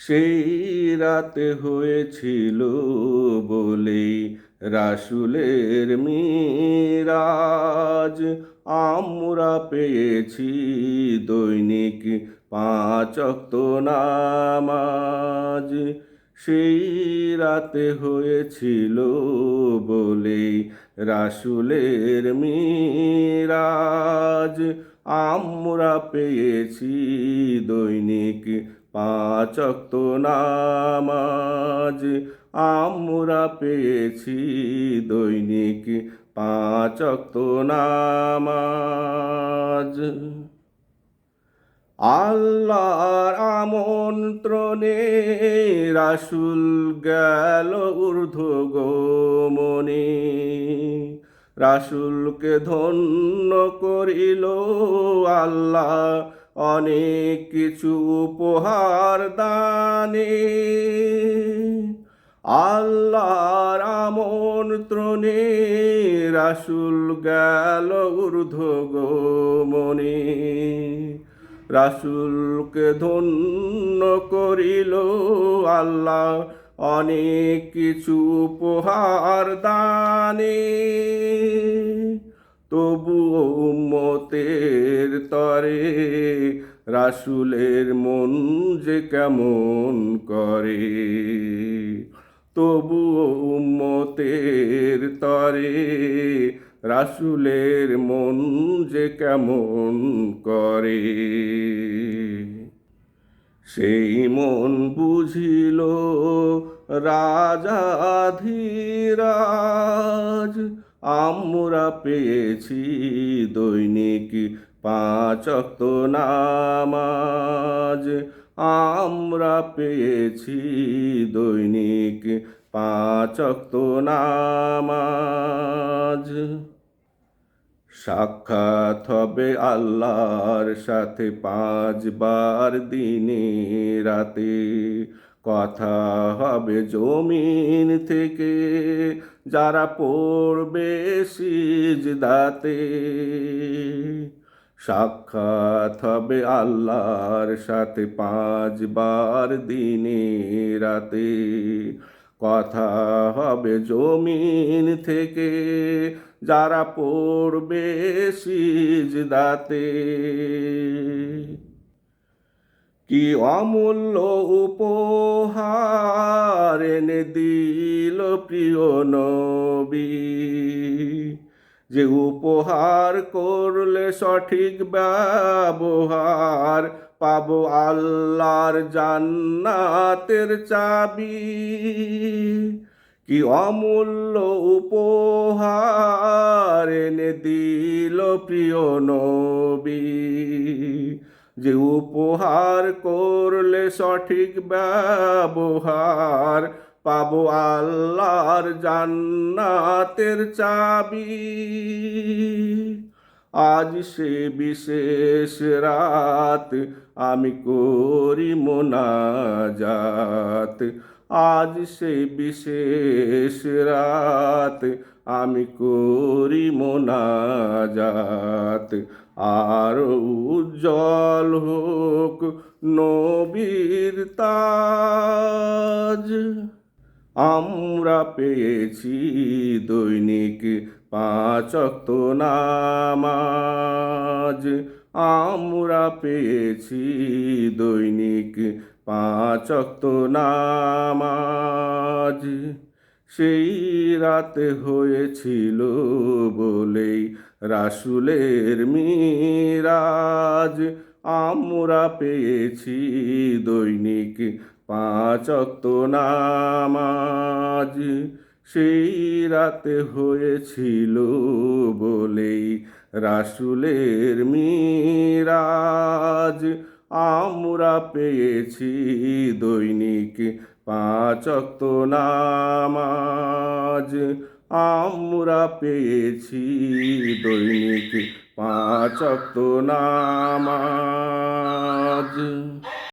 সেই রাতে হয়েছিল বলেই রাসূলের মিরাজ। আমরা পেয়েছি দৈনিক ৫ ওয়াক্ত নামাজ। সেই রাতে হয়েছিল বলেই রাসূলের মিরাজ। আমরা পেয়েছি দৈনিক ৫ ওয়াক্ত নামাজ। আমরা পেয়েছি দৈনিক ৫ ওয়াক্ত নামাজ। আল্লাহর আমন্ত্রণে রাসূল গেল ঊর্ধ্বগমনে। রাসূলকে ধন্য করিল আল্লাহ অনেক কিছু উপহার দানে। আল্লাহর আমন্ত্রণে রাসূল গেল ঊর্ধ্বগমনে। রাসূলকে ধন্য করিল আল্লাহ অনেক কিছু উপহার দানে। তবুও উম্মতের তরে রাসূলের মন যে কেমন করে। তবুও উম্মতের তরে রাসূলের মন যে কেমন করে। সেই মন বুঝিল রাজাধিরাজ। আমরা পেয়েছি দৈনিক ৫ ওয়াক্ত নামাজ। আমরা পেয়েছি দৈনিক ৫ ওয়াক্ত নামাজ। সাক্ষাৎ হবে আল্লাহর সাথে ৫ বার দিনে রাতে। কথা হবে জমিন থেকে যারা পড়বে সিজদাতে। সাক্ষাৎ হবে আল্লাহর সাথে ৫ বার দিনে রাতে। কথা হবে জমিন থেকে যারা পড়বে সিজদাতে। কি অমূল্য উপহার এনে দিল প্রিয় নবী। যে উপহার করলে সঠিক ব্যবহার পাবো আল্লাহর জান্নাতের চাবি। কি অমূল্য উপহার এনে দিল প্রিয় নবী। যে উপহার করলে সঠিক ব্যবহার পাবো আল্লাহর জান্নাতের চাবি। আজ সে বিশেষ রাত আমি করি মোনাজাত। আজ সে বিশেষ রাত আমি করি মোনাজাত। আরো উজ্জ্বল হোক নবীর তাজ। আমরা পেয়েছি দৈনিক ৫ ওয়াক্ত নামাজ। আমরা পেয়েছি দৈনিক ৫ ওয়াক্ত নামাজ। সেই রাতে হয়েছিল বলেই রাসূলের মিরাজ। আমরা পেয়েছি দৈনিক ৫ ওয়াক্ত নামাজ। সেই রাতে হয়েছিল বলেই রাসূলের মিরাজ। আমরা পেয়েছি দৈনিক ৫ ওয়াক্ত নামাজ। আমরা পেয়েছি দৈনিক ৫ ওয়াক্ত নামাজ।